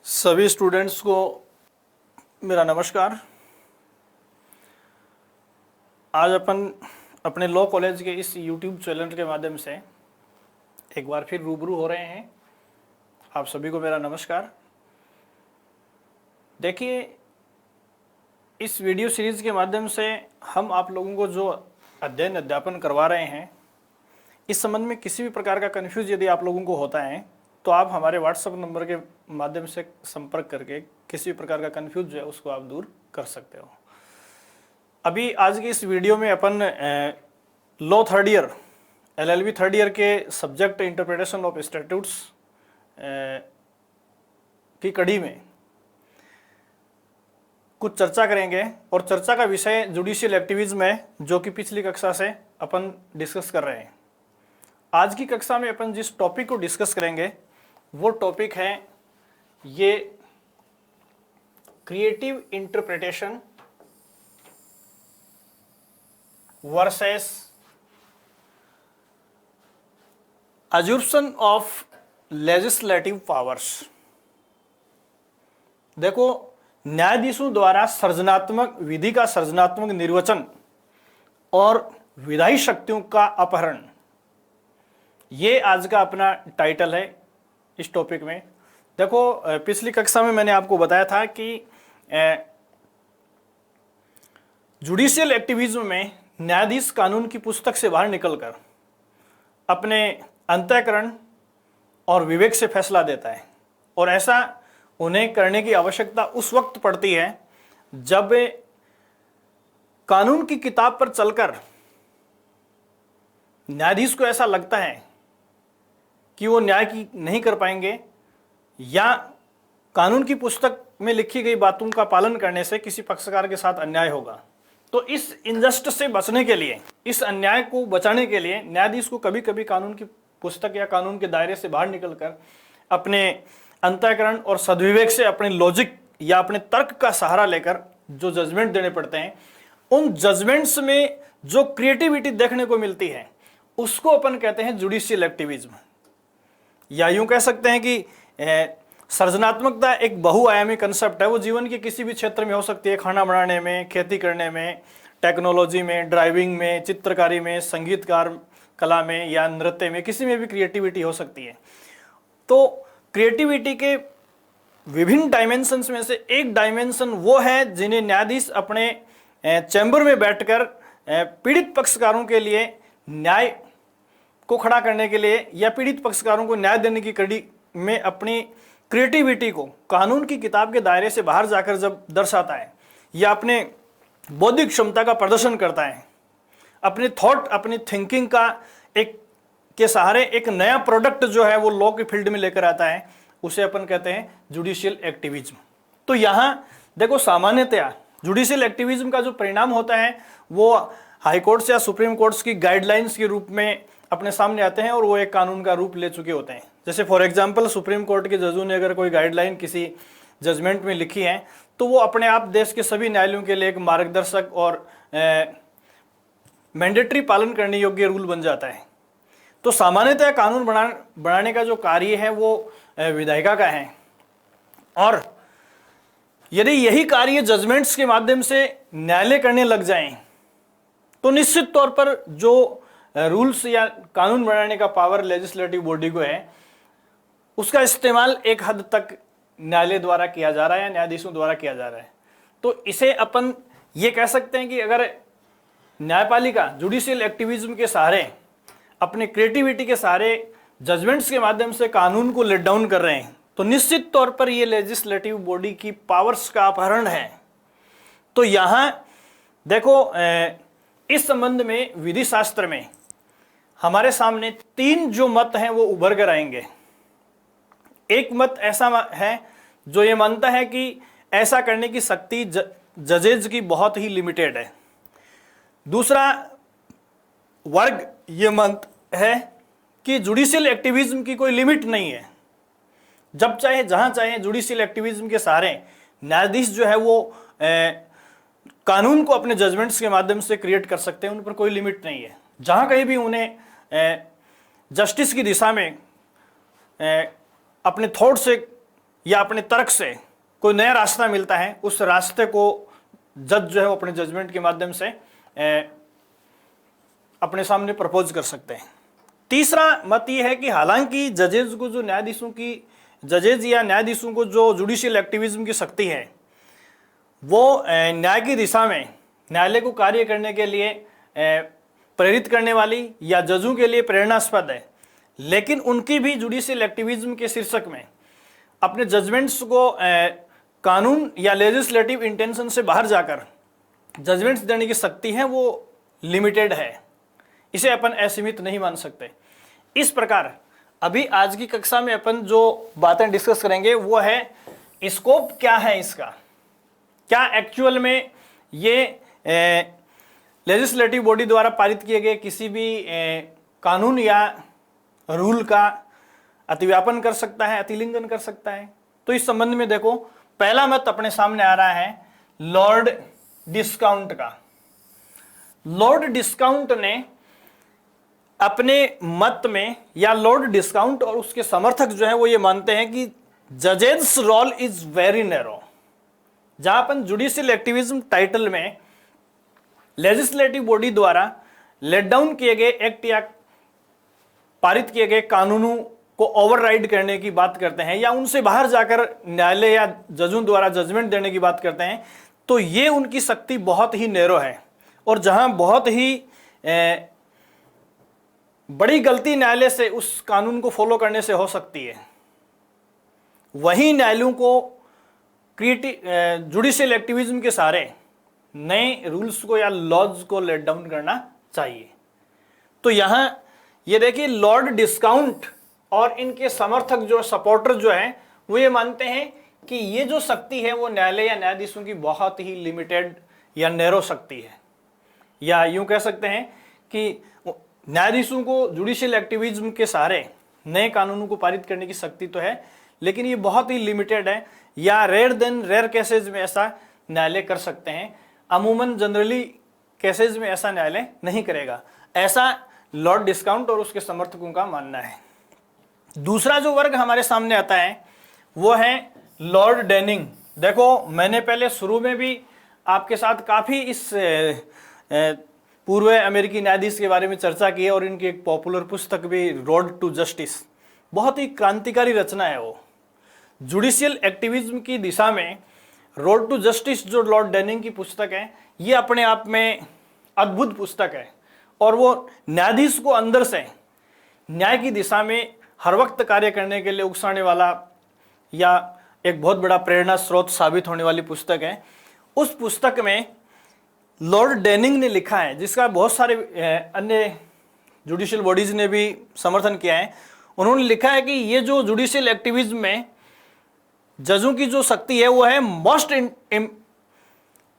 सभी स्टूडेंट्स को मेरा नमस्कार। आज अपन अपने लॉ कॉलेज के इस यूट्यूब चैनल के माध्यम से एक बार फिर रूबरू हो रहे हैं। आप सभी को मेरा नमस्कार। देखिए, इस वीडियो सीरीज़ के माध्यम से हम आप लोगों को जो अध्ययन अध्यापन करवा रहे हैं, इस संबंध में किसी भी प्रकार का कन्फ्यूज यदि आप लोगों को होता है तो आप हमारे व्हाट्सएप नंबर के माध्यम से संपर्क करके किसी भी प्रकार का कन्फ्यूज जो है उसको आप दूर कर सकते हो। अभी आज की इस वीडियो में अपन law third year LLB third year के सब्जेक्ट इंटरप्रिटेशन ऑफ स्टैट्यूट्स की कड़ी में कुछ चर्चा करेंगे और चर्चा का विषय जुडिशियल एक्टिविज्म है, जो कि पिछली कक्षा से अपन डिस्कस कर रहे हैं। आज की कक्षा में अपन जिस टॉपिक को डिस्कस करेंगे वो टॉपिक है ये creative interpretation versus usurpation of legislative powers. देखो, न्यायाधीशों द्वारा सृजनात्मक विधि का सृजनात्मक निर्वचन और विधायी शक्तियों का अपहरण, ये आज का अपना टाइटल है इस टॉपिक में। देखो, पिछली कक्षा में मैंने आपको बताया था कि जुडिशियल एक्टिविज्म में न्यायाधीश कानून की पुस्तक से बाहर निकलकर अपने अंतःकरण और विवेक से फैसला देता है, और ऐसा उन्हें करने की आवश्यकता उस वक्त पड़ती है जब कानून की किताब पर चलकर न्यायाधीश को ऐसा लगता है कि वो न्याय की नहीं कर पाएंगे या कानून की पुस्तक में लिखी गई बातों का पालन करने से किसी पक्षकार के साथ अन्याय होगा। तो इस इनजस्टिस से बचने के लिए, इस अन्याय को बचाने के लिए न्यायाधीश को कभी कभी कानून की पुस्तक या कानून के दायरे से बाहर निकलकर अपने अंतःकरण और सद्विवेक से, अपने लॉजिक या अपने तर्क का सहारा लेकर जो जजमेंट देने पड़ते हैं, उन जजमेंट्स में जो क्रिएटिविटी देखने को मिलती है उसको अपन कहते हैं जुडिशियल एक्टिविज्म। या यूं कह सकते हैं कि सृजनात्मकता एक बहुआयामी कंसेप्ट है। वो जीवन के किसी भी क्षेत्र में हो सकती है, खाना बनाने में, खेती करने में, टेक्नोलॉजी में, ड्राइविंग में, चित्रकारी में, संगीतकार कला में या नृत्य में, किसी में भी क्रिएटिविटी हो सकती है। तो क्रिएटिविटी के विभिन्न डायमेंशंस में से एक डायमेंशन वो है जिन्हें न्यायाधीश अपने चैम्बर में बैठकर पीड़ित पक्षकारों के लिए न्याय को खड़ा करने के लिए या पीड़ित पक्षकारों को न्याय देने की कड़ी में अपनी क्रिएटिविटी को कानून की किताब के दायरे से बाहर जाकर जब दर्शाता है या अपने बौद्धिक क्षमता का प्रदर्शन करता है, अपने थॉट, अपनी थिंकिंग का एक के सहारे एक नया प्रोडक्ट जो है वो लॉ के फील्ड में लेकर आता है, उसे अपन कहते हैं जुडिशियल एक्टिविज्म। तो यहाँ देखो, सामान्यतया जुडिशियल एक्टिविज्म का जो परिणाम होता है वो हाई कोर्ट्स या सुप्रीम कोर्ट्स की गाइडलाइंस के रूप में अपने सामने आते हैं और वो एक कानून का रूप ले चुके होते हैं। जैसे फॉर एग्जांपल, सुप्रीम कोर्ट के जजों ने अगर कोई गाइडलाइन किसी जजमेंट में लिखी है तो वो अपने आप देश के सभी न्यायालयों के लिए एक मार्गदर्शक और मैंडेटरी पालन करने योग्य रूल बन जाता है। तो सामान्यतः कानून बनाने का जो कार्य है वो विधायिका का है, और यदि यही कार्य जजमेंट्स के माध्यम से न्यायालय करने लग जाएं तो निश्चित तौर पर जो रूल्स या कानून बनाने का पावर लेजिस्लेटिव बॉडी को है, उसका इस्तेमाल एक हद तक न्यायालय द्वारा किया जा रहा है या न्यायाधीशों द्वारा किया जा रहा है। तो इसे अपन ये कह सकते हैं कि अगर न्यायपालिका जुडिशियल एक्टिविज्म के सहारे, अपने क्रिएटिविटी के सहारे जजमेंट्स के माध्यम से कानून को लेट डाउन कर रहे हैं, तो निश्चित तौर पर ये लेजिस्लेटिव बॉडी की पावर्स का अपहरण है। तो यहाँ देखो, इस संबंध में विधि शास्त्र में हमारे सामने तीन जो मत हैं वो उभर कर आएंगे। एक मत ऐसा है जो ये मानता है कि ऐसा करने की शक्ति जजेज की बहुत ही लिमिटेड है। दूसरा वर्ग ये मत है कि जुडिशियल एक्टिविज्म की कोई लिमिट नहीं है, जब चाहे जहां चाहे जुडिशियल एक्टिविज्म के सहारे न्यायाधीश जो है वो कानून को अपने जजमेंट्स के माध्यम से क्रिएट कर सकते हैं, उन पर कोई लिमिट नहीं है। जहां कहीं भी उन्हें जस्टिस की दिशा में अपने थॉट से या अपने तर्क से कोई नया रास्ता मिलता है, उस रास्ते को जज जो है वो अपने जजमेंट के माध्यम से अपने सामने प्रपोज कर सकते हैं। तीसरा मत ये है कि हालांकि जजेज को, जो न्यायाधीशों की, जजेज या न्यायाधीशों को जो जुडिशियल एक्टिविज्म की शक्ति है, वो न्याय की दिशा में न्यायालय को कार्य करने के लिए प्रेरित करने वाली या जजों के लिए प्रेरणास्पद है, लेकिन उनकी भी जुडिशियल एक्टिविज्म के शीर्षक में अपने जजमेंट्स को कानून या लेजिस्लेटिव इंटेंशन से बाहर जाकर जजमेंट्स देने की शक्ति है, वो लिमिटेड है। इसे अपन असीमित नहीं मान सकते। इस प्रकार अभी आज की कक्षा में अपन जो बातें डिस्कस करेंगे वो है स्कोप क्या है इसका, क्या एक्चुअल में ये लेजिस्लेटिव बॉडी द्वारा पारित किए गए किसी भी कानून या रूल का अतिव्यापन कर सकता है, अतिलिंगन कर सकता है। तो इस संबंध में देखो, पहला मत अपने सामने आ रहा है लॉर्ड डिस्काउंट का। लॉर्ड डिस्काउंट ने अपने मत में, या लॉर्ड डिस्काउंट और उसके समर्थक जो है वो ये मानते हैं कि जजेस रोल इज वेरी नैरो। जहां अपन जुडिशियल एक्टिविज्म टाइटल में लेजिस्लेटिव बॉडी द्वारा लेट डाउन किए गए एक्ट या पारित किए गए कानूनों को ओवरराइड करने की बात करते हैं, या उनसे बाहर जाकर न्यायालय या जजों द्वारा जजमेंट देने की बात करते हैं, तो ये उनकी शक्ति बहुत ही नैरो है। और जहां बहुत ही बड़ी गलती न्यायालय से उस कानून को फॉलो करने से हो सकती है, वही न्यायालयों को जुडिशियल एक्टिविज्म के सारे नए रूल्स को या लॉज को लेट डाउन करना चाहिए। तो यहां ये देखिए, लॉर्ड डिस्काउंट और इनके समर्थक जो सपोर्टर जो हैं वो ये मानते हैं कि ये जो शक्ति है वो न्यायालय या न्यायाधीशों की बहुत ही लिमिटेड या नैरो शक्ति है, या यूं कह सकते हैं कि न्यायाधीशों को जुडिशियल एक्टिविज्म के सहारे नए कानूनों को पारित करने की शक्ति तो है, लेकिन ये बहुत ही लिमिटेड है, या रेयर देन रेयर केसेज में ऐसा न्यायालय कर सकते हैं। अमूमन जनरली केसेज में ऐसा न्यायालय नहीं करेगा, ऐसा लॉर्ड डिस्काउंट और उसके समर्थकों का मानना है। दूसरा जो वर्ग हमारे सामने आता है वो है लॉर्ड डेनिंग। देखो, मैंने पहले शुरू में भी आपके साथ काफ़ी इस पूर्व अमेरिकी न्यायाधीश के बारे में चर्चा की है, और इनकी एक पॉपुलर पुस्तक भी रोड टू जस्टिस, बहुत ही क्रांतिकारी रचना है वो। जुडिशियल एक्टिविज्म की दिशा में रोड टू जस्टिस जो लॉर्ड डेनिंग की पुस्तक है, ये अपने आप में अद्भुत पुस्तक है, और वो न्यायाधीश को अंदर से न्याय की दिशा में हर वक्त कार्य करने के लिए उकसाने वाला या एक बहुत बड़ा प्रेरणा स्रोत साबित होने वाली पुस्तक है। उस पुस्तक में लॉर्ड डेनिंग ने लिखा है, जिसका बहुत सारे अन्य जुडिशियल बॉडीज ने भी समर्थन किया है। उन्होंने लिखा है कि ये जो जुडिशियल एक्टिविज्म में जजों की जो शक्ति है वो है मोस्ट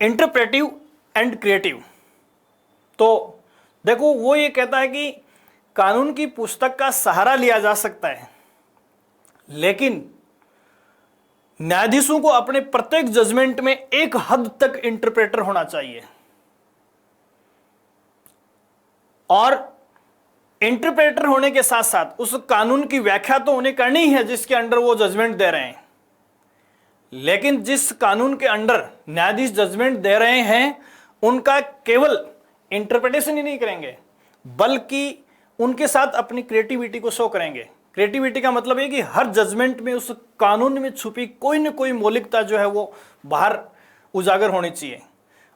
इंटरप्रेटिव एंड क्रिएटिव। तो देखो, वो ये कहता है कि कानून की पुस्तक का सहारा लिया जा सकता है, लेकिन न्यायाधीशों को अपने प्रत्येक जजमेंट में एक हद तक इंटरप्रेटर होना चाहिए, और इंटरप्रेटर होने के साथ साथ उस कानून की व्याख्या तो उन्हें करनी ही है जिसके अंडर वो जजमेंट दे रहे हैं, लेकिन जिस कानून के अंडर न्यायाधीश जजमेंट दे रहे हैं उनका केवल इंटरप्रिटेशन ही नहीं करेंगे, बल्कि उनके साथ अपनी क्रिएटिविटी को शो करेंगे। क्रिएटिविटी का मतलब है कि हर जजमेंट में उस कानून में छुपी कोई न कोई मौलिकता जो है वो बाहर उजागर होनी चाहिए,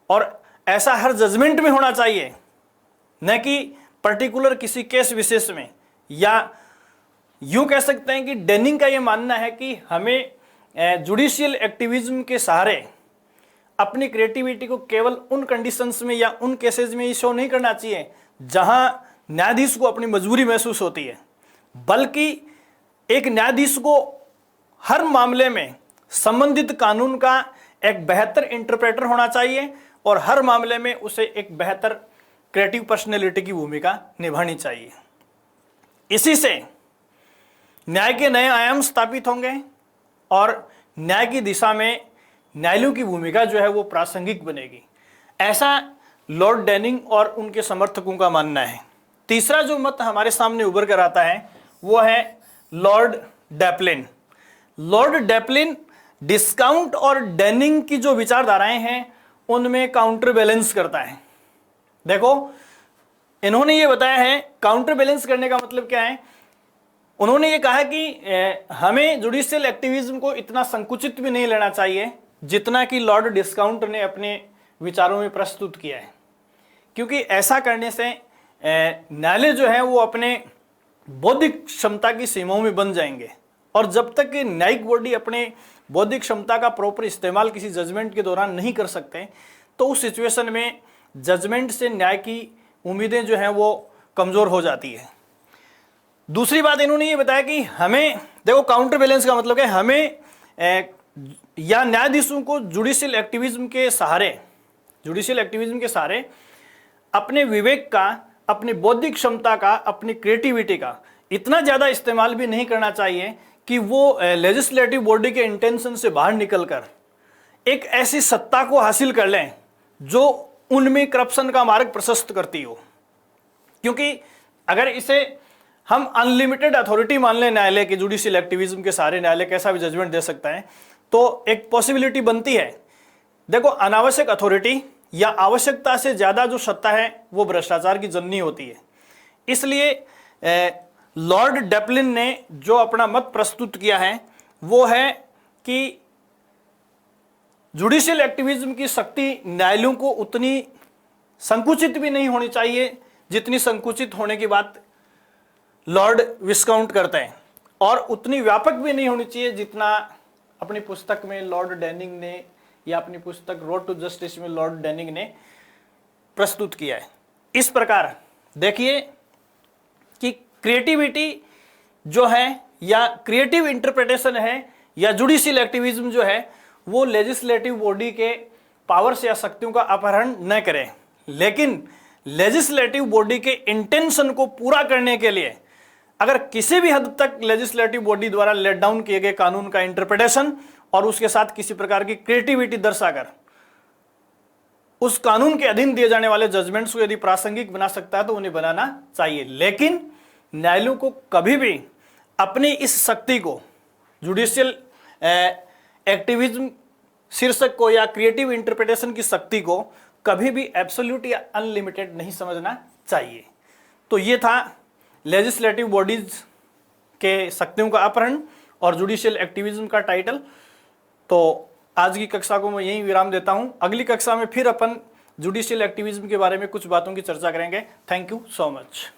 और ऐसा हर जजमेंट में होना चाहिए, न कि पर्टिकुलर किसी केस विशेष में। या यूं कह सकते हैं कि डेनिंग का ये मानना है कि हमें जुडिशियल एक्टिविज्म के सहारे अपनी क्रिएटिविटी को केवल उन कंडीशंस में या उन केसेस में ही शो नहीं करना चाहिए जहां न्यायाधीश को अपनी मजबूरी महसूस होती है, बल्कि एक न्यायाधीश को हर मामले में संबंधित कानून का एक बेहतर इंटरप्रेटर होना चाहिए, और हर मामले में उसे एक बेहतर क्रिएटिव पर्सनैलिटी की भूमिका निभानी चाहिए। इसी से न्याय के नए आयाम स्थापित होंगे, और न्याय की दिशा में न्यायालयों की भूमिका जो है वो प्रासंगिक बनेगी, ऐसा लॉर्ड डेनिंग और उनके समर्थकों का मानना है। तीसरा जो मत हमारे सामने उभर कर आता है वो है लॉर्ड डैपलिन। लॉर्ड डेपलिन डिस्काउंट और डेनिंग की जो विचारधाराएं हैं उनमें काउंटर बैलेंस करता है। देखो, इन्होंने ये बताया है काउंटर बैलेंस करने का मतलब क्या है। उन्होंने ये कहा कि हमें जुडिशियल एक्टिविज्म को इतना संकुचित भी नहीं लेना चाहिए जितना कि लॉर्ड डिस्काउंट ने अपने विचारों में प्रस्तुत किया है, क्योंकि ऐसा करने से न्यायालय जो है वो अपने बौद्धिक क्षमता की सीमाओं में बन जाएंगे, और जब तक कि न्यायिक बॉडी अपने बौद्धिक क्षमता का प्रॉपर इस्तेमाल किसी जजमेंट के दौरान नहीं कर सकते तो उस सिचुएशन में जजमेंट से न्याय की उम्मीदें जो हैं वो कमज़ोर हो जाती है। दूसरी बात इन्होंने ये बताया कि हमें, देखो काउंटर बैलेंस का मतलब है हमें या न्यायाधीशों को जुडिशियल एक्टिविज्म के सहारे अपने विवेक का, अपनी बौद्धिक क्षमता का, अपनी क्रिएटिविटी का इतना ज़्यादा इस्तेमाल भी नहीं करना चाहिए कि वो लेजिस्लेटिव बॉडी के इंटेंशन से बाहर निकलकर एक ऐसी सत्ता को हासिल कर लें जो उनमें करप्शन का मार्ग प्रशस्त करती हो। क्योंकि अगर इसे हम अनलिमिटेड अथॉरिटी मान लें न्यायालय के, जुडिशियल एक्टिविज्म के सारे न्यायालय कैसा भी जजमेंट दे सकता है, तो एक पॉसिबिलिटी बनती है। देखो, अनावश्यक अथॉरिटी या आवश्यकता से ज्यादा जो सत्ता है वो भ्रष्टाचार की जननी होती है। इसलिए लॉर्ड डेपलिन ने जो अपना मत प्रस्तुत किया है वो है कि जुडिशियल एक्टिविज्म की शक्ति न्यायालयों को उतनी संकुचित भी नहीं होनी चाहिए जितनी संकुचित होने की बात लॉर्ड विस्काउंट करते हैं, और उतनी व्यापक भी नहीं होनी चाहिए जितना अपनी पुस्तक में लॉर्ड डेनिंग ने, या अपनी पुस्तक रोड टू जस्टिस में लॉर्ड डेनिंग ने प्रस्तुत किया है। इस प्रकार देखिए कि क्रिएटिविटी जो है या क्रिएटिव इंटरप्रिटेशन है या जुडिशियल एक्टिविज्म जो है वो लेजिस्लेटिव बॉडी के पावर्स या शक्तियों का अपहरण न करे, लेकिन लेजिस्लेटिव बॉडी के इंटेंशन को पूरा करने के लिए अगर किसी भी हद तक लेजिस्लेटिव बॉडी द्वारा लेट डाउन किए गए कानून का इंटरप्रिटेशन और उसके साथ किसी प्रकार की क्रिएटिविटी दर्शाकर उस कानून के अधीन दिए जाने वाले जजमेंट्स को यदि प्रासंगिक बना सकता है तो उन्हें बनाना चाहिए। लेकिन न्यायालयों को कभी भी अपनी इस शक्ति को, जुडिशियल एक्टिविज्म शीर्षक को या क्रिएटिव इंटरप्रिटेशन की शक्ति को कभी भी एब्सोल्यूट या अनलिमिटेड नहीं समझना चाहिए। तो ये था लेजिस्लेटिव बॉडीज के शक्तियों का अपहरण और जुडिशियल एक्टिविज्म का टाइटल। तो आज की कक्षा को मैं यहीं विराम देता हूं। अगली कक्षा में फिर अपन जुडिशियल एक्टिविज्म के बारे में कुछ बातों की चर्चा करेंगे। Thank you so much.